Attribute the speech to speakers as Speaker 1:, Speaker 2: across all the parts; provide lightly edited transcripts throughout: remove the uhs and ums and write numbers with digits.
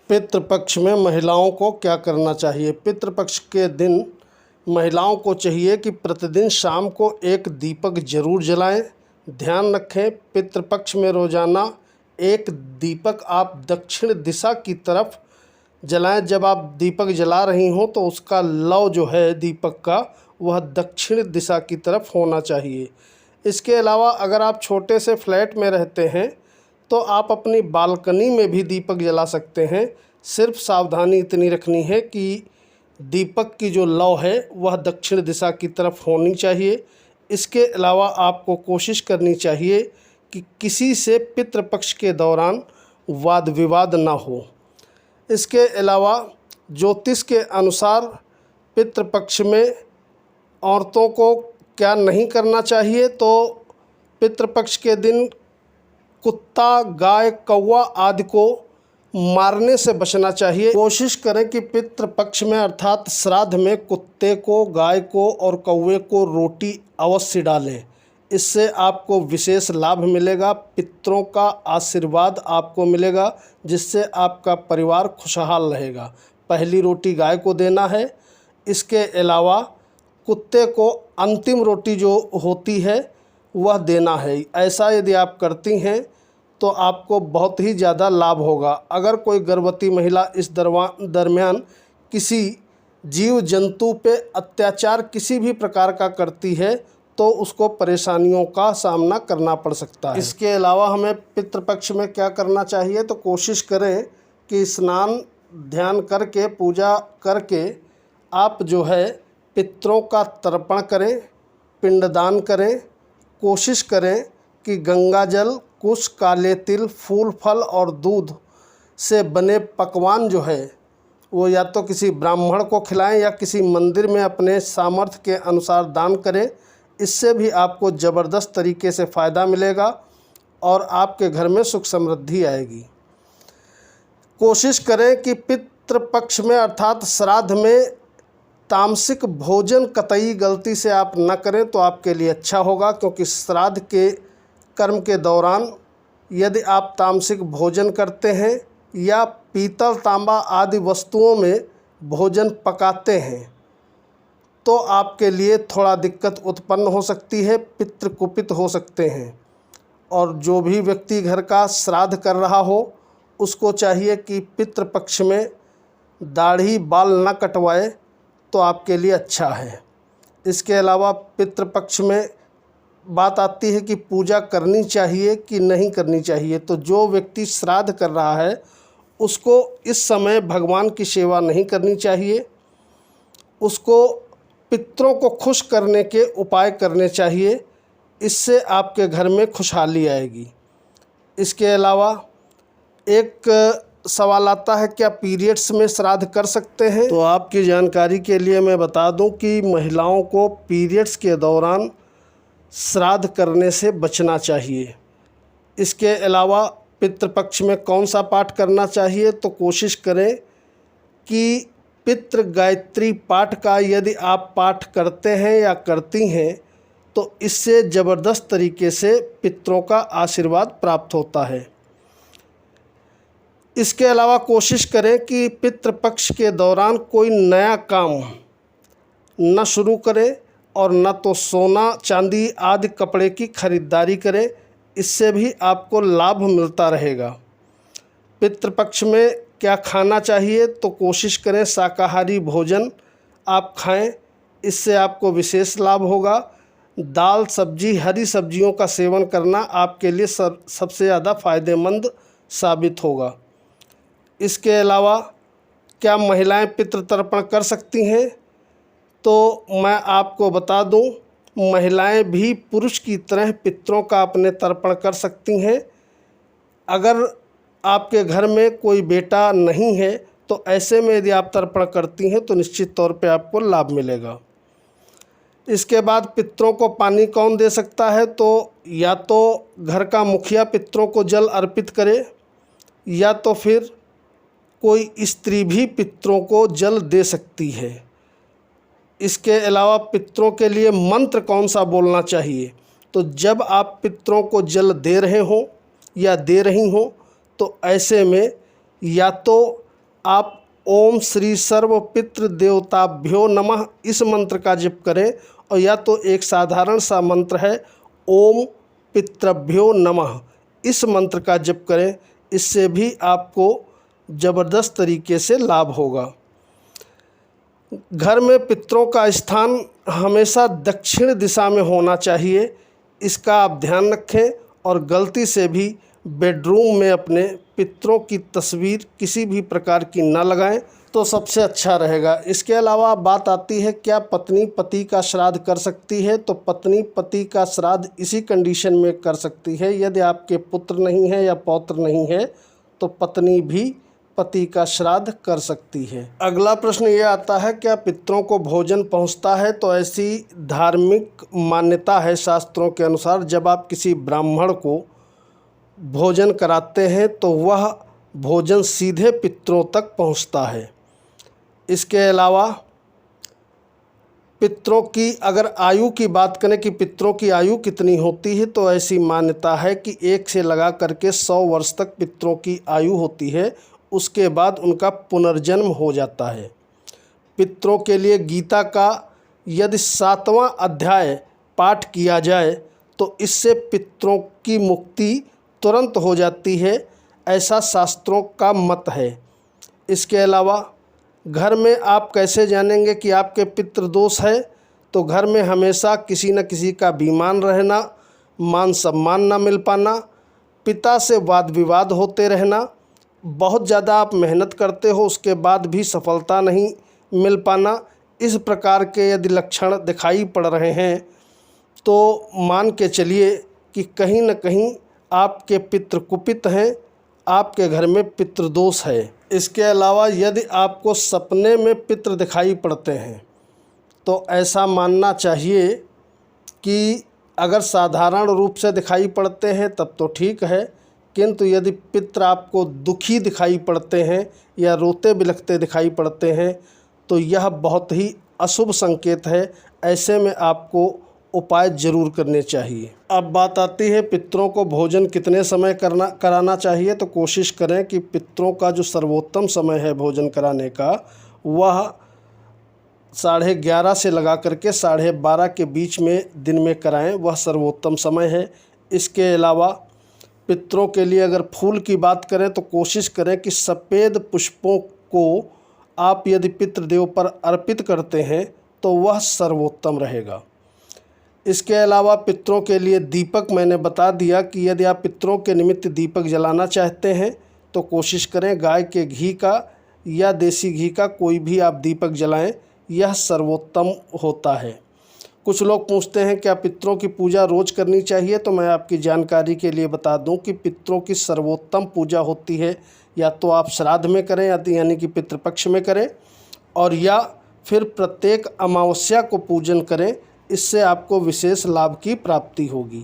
Speaker 1: पितृपक्ष में महिलाओं को क्या करना चाहिए। पितृपक्ष के दिन महिलाओं को चाहिए कि प्रतिदिन शाम को एक दीपक जरूर जलाएं। ध्यान रखें, पितृपक्ष में रोज़ाना एक दीपक आप दक्षिण दिशा की तरफ जलाएं। जब आप दीपक जला रही हों तो उसका लौ जो है दीपक का, वह दक्षिण दिशा की तरफ होना चाहिए। इसके अलावा अगर आप छोटे से फ्लैट में रहते हैं तो आप अपनी बालकनी में भी दीपक जला सकते हैं। सिर्फ सावधानी इतनी रखनी है कि दीपक की जो लौ है वह दक्षिण दिशा की तरफ होनी चाहिए। इसके अलावा आपको कोशिश करनी चाहिए कि किसी से पितृपक्ष के दौरान वाद विवाद ना हो। इसके अलावा ज्योतिष के अनुसार पितृपक्ष में औरतों को क्या नहीं करना चाहिए, तो पितृपक्ष के दिन कुत्ता, गाय, कौवा आदि को मारने से बचना चाहिए। कोशिश करें कि पितृपक्ष में अर्थात श्राद्ध में कुत्ते को, गाय को और कौवे को रोटी अवश्य डालें। इससे आपको विशेष लाभ मिलेगा, पितरों का आशीर्वाद आपको मिलेगा, जिससे आपका परिवार खुशहाल रहेगा। पहली रोटी गाय को देना है। इसके अलावा कुत्ते को अंतिम रोटी जो होती है वह देना है। ऐसा यदि आप करती हैं तो आपको बहुत ही ज़्यादा लाभ होगा। अगर कोई गर्भवती महिला इस दरमियान किसी जीव जंतु पे अत्याचार किसी भी प्रकार का करती है तो उसको परेशानियों का सामना करना पड़ सकता है। इसके अलावा हमें पितृपक्ष में क्या करना चाहिए, तो कोशिश करें कि स्नान ध्यान करके, पूजा करके आप जो है पितरों का तर्पण करें, पिंडदान करें। कोशिश करें कि गंगा जल, कुश, काले तिल, फूल फल और दूध से बने पकवान जो है वो या तो किसी ब्राह्मण को खिलाएं या किसी मंदिर में अपने सामर्थ्य के अनुसार दान करें। इससे भी आपको ज़बरदस्त तरीके से फ़ायदा मिलेगा और आपके घर में सुख समृद्धि आएगी। कोशिश करें कि पितृपक्ष में अर्थात श्राद्ध में तामसिक भोजन कतई गलती से आप न करें तो आपके लिए अच्छा होगा, क्योंकि श्राद्ध के कर्म के दौरान यदि आप तामसिक भोजन करते हैं या पीतल, तांबा आदि वस्तुओं में भोजन पकाते हैं तो आपके लिए थोड़ा दिक्कत उत्पन्न हो सकती है, पितृ कुपित हो सकते हैं। और जो भी व्यक्ति घर का श्राद्ध कर रहा हो उसको चाहिए कि पितृपक्ष में दाढ़ी बाल न कटवाए तो आपके लिए अच्छा है। इसके अलावा पितृपक्ष में बात आती है कि पूजा करनी चाहिए कि नहीं करनी चाहिए। तो जो व्यक्ति श्राद्ध कर रहा है उसको इस समय भगवान की सेवा नहीं करनी चाहिए, उसको पितरों को खुश करने के उपाय करने चाहिए। इससे आपके घर में खुशहाली आएगी। इसके अलावा एक सवाल आता है, क्या पीरियड्स में श्राद्ध कर सकते हैं? तो आपकी जानकारी के लिए मैं बता दूं कि महिलाओं को पीरियड्स के दौरान श्राद्ध करने से बचना चाहिए। इसके अलावा पितृपक्ष में कौन सा पाठ करना चाहिए, तो कोशिश करें कि पितृ गायत्री पाठ का यदि आप पाठ करते हैं या करती हैं तो इससे ज़बरदस्त तरीके से पितरों का आशीर्वाद प्राप्त होता है। इसके अलावा कोशिश करें कि पितृपक्ष के दौरान कोई नया काम न शुरू करें और न तो सोना, चांदी आदि कपड़े की खरीदारी करें। इससे भी आपको लाभ मिलता रहेगा। पितृपक्ष में क्या खाना चाहिए, तो कोशिश करें शाकाहारी भोजन आप खाएं, इससे आपको विशेष लाभ होगा। दाल, सब्जी, हरी सब्जियों का सेवन करना आपके लिए सबसे ज़्यादा फ़ायदेमंद साबित होगा। इसके अलावा क्या महिलाएं पितृ तर्पण कर सकती हैं, तो मैं आपको बता दूं, महिलाएं भी पुरुष की तरह पितरों का अपने तर्पण कर सकती हैं। अगर आपके घर में कोई बेटा नहीं है तो ऐसे में यदि आप तर्पण करती हैं तो निश्चित तौर पे आपको लाभ मिलेगा। इसके बाद पितरों को पानी कौन दे सकता है, तो या तो घर का मुखिया पितरों को जल अर्पित करे या तो फिर कोई स्त्री भी पितरों को जल दे सकती है। इसके अलावा पितरों के लिए मंत्र कौन सा बोलना चाहिए, तो जब आप पितरों को जल दे रहे हों या दे रही हों तो ऐसे में या तो आप ओम श्री सर्व पितृ देवताभ्यो नमः इस मंत्र का जप करें, और या तो एक साधारण सा मंत्र है ओम पितृभ्यो नमः, इस मंत्र का जप करें। इससे भी आपको ज़बरदस्त तरीके से लाभ होगा। घर में पितरों का स्थान हमेशा दक्षिण दिशा में होना चाहिए, इसका आप ध्यान रखें। और गलती से भी बेडरूम में अपने पितरों की तस्वीर किसी भी प्रकार की न लगाएं तो सबसे अच्छा रहेगा। इसके अलावा बात आती है क्या पत्नी पति का श्राद्ध कर सकती है, तो पत्नी पति का श्राद्ध इसी कंडीशन में कर सकती है, यदि आपके पुत्र नहीं है या पौत्र नहीं है तो पत्नी भी पति का श्राद्ध कर सकती है। अगला प्रश्न ये आता है क्या पितरों को भोजन पहुंचता है, तो ऐसी धार्मिक मान्यता है शास्त्रों के अनुसार, जब आप किसी ब्राह्मण को भोजन कराते हैं तो वह भोजन सीधे पितरों तक पहुंचता है। इसके अलावा पितरों की अगर आयु की बात करें कि पितरों की आयु कितनी होती है, तो ऐसी मान्यता है कि 1 से लगा करके 100 वर्ष तक पितरों की आयु होती है, उसके बाद उनका पुनर्जन्म हो जाता है। पितरों के लिए गीता का यदि 7वां अध्याय पाठ किया जाए तो इससे पितरों की मुक्ति तुरंत हो जाती है, ऐसा शास्त्रों का मत है। इसके अलावा घर में आप कैसे जानेंगे कि आपके पितृदोष है, तो घर में हमेशा किसी न किसी का बीमार रहना, मान सम्मान न मिल पाना, पिता से वाद विवाद होते रहना, बहुत ज़्यादा आप मेहनत करते हो उसके बाद भी सफलता नहीं मिल पाना, इस प्रकार के यदि लक्षण दिखाई पड़ रहे हैं तो मान के चलिए कि कहीं न कहीं आपके पितृ कुपित हैं, आपके घर में पितृदोष है। इसके अलावा यदि आपको सपने में पितृ दिखाई पड़ते हैं तो ऐसा मानना चाहिए कि अगर साधारण रूप से दिखाई पड़ते हैं तब तो ठीक है, किंतु यदि पितृ आपको दुखी दिखाई पड़ते हैं या रोते बिलखते दिखाई पड़ते हैं तो यह बहुत ही अशुभ संकेत है। ऐसे में आपको उपाय जरूर करने चाहिए। अब बात आती है पितरों को भोजन कितने समय कराना चाहिए, तो कोशिश करें कि पितरों का जो सर्वोत्तम समय है भोजन कराने का वह 11:30 से लगा करके 12:30 के बीच में दिन में कराएं, वह सर्वोत्तम समय है। इसके अलावा पितरों के लिए अगर फूल की बात करें तो कोशिश करें कि सफ़ेद पुष्पों को आप यदि पितृदेव पर अर्पित करते हैं तो वह सर्वोत्तम रहेगा। इसके अलावा पितरों के लिए दीपक मैंने बता दिया कि यदि आप पितरों के निमित्त दीपक जलाना चाहते हैं तो कोशिश करें गाय के घी का या देसी घी का कोई भी आप दीपक जलाएं, यह सर्वोत्तम होता है। कुछ लोग पूछते हैं क्या पितरों की पूजा रोज़ करनी चाहिए, तो मैं आपकी जानकारी के लिए बता दूं कि पितरों की सर्वोत्तम पूजा होती है या तो आप श्राद्ध में करें यानी कि पितृपक्ष में करें, और या फिर प्रत्येक अमावस्या को पूजन करें, इससे आपको विशेष लाभ की प्राप्ति होगी।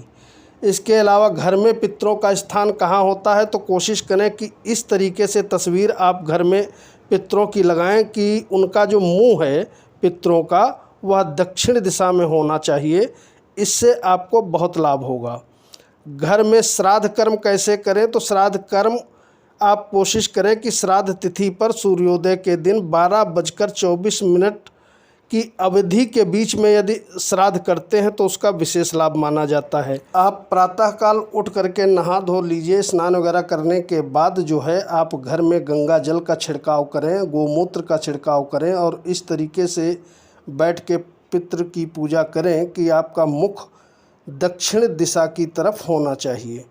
Speaker 1: इसके अलावा घर में पितरों का स्थान कहाँ होता है, तो कोशिश करें कि इस तरीके से तस्वीर आप घर में पितरों की लगाएं कि उनका जो मुंह है पितरों का वह दक्षिण दिशा में होना चाहिए, इससे आपको बहुत लाभ होगा। घर में श्राद्ध कर्म कैसे करें, तो श्राद्ध कर्म आप कोशिश करें कि श्राद्ध तिथि पर सूर्योदय के दिन 12:24 की अवधि के बीच में यदि श्राद्ध करते हैं तो उसका विशेष लाभ माना जाता है। आप प्रातःकाल उठ करके नहा धो लीजिए, स्नान वगैरह करने के बाद जो है आप घर में गंगा जल का छिड़काव करें, गोमूत्र का छिड़काव करें और इस तरीके से बैठ के पितृ की पूजा करें कि आपका मुख दक्षिण दिशा की तरफ होना चाहिए।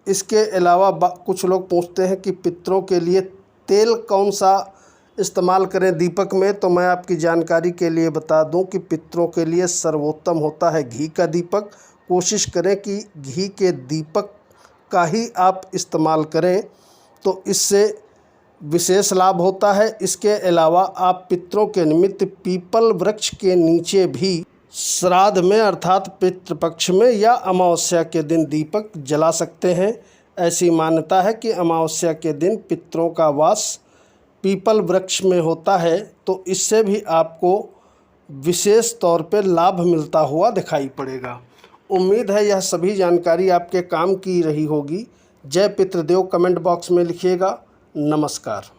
Speaker 1: इसके अलावा कुछ लोग पूछते हैं कि पितरों के लिए तेल कौन सा इस्तेमाल करें दीपक में, तो मैं आपकी जानकारी के लिए बता दूं कि पितरों के लिए सर्वोत्तम होता है घी का दीपक। कोशिश करें कि घी के दीपक का ही आप इस्तेमाल करें तो इससे विशेष लाभ होता है। इसके अलावा आप पितरों के निमित्त पीपल वृक्ष के नीचे भी श्राद्ध में अर्थात पितृपक्ष में या अमावस्या के दिन दीपक जला सकते हैं। ऐसी मान्यता है कि अमावस्या के दिन पितरों का वास पीपल वृक्ष में होता है, तो इससे भी आपको विशेष तौर पर लाभ मिलता हुआ दिखाई पड़ेगा। उम्मीद है यह सभी जानकारी आपके काम की रही होगी। जय पितृदेव कमेंट बॉक्स में लिखिएगा। नमस्कार।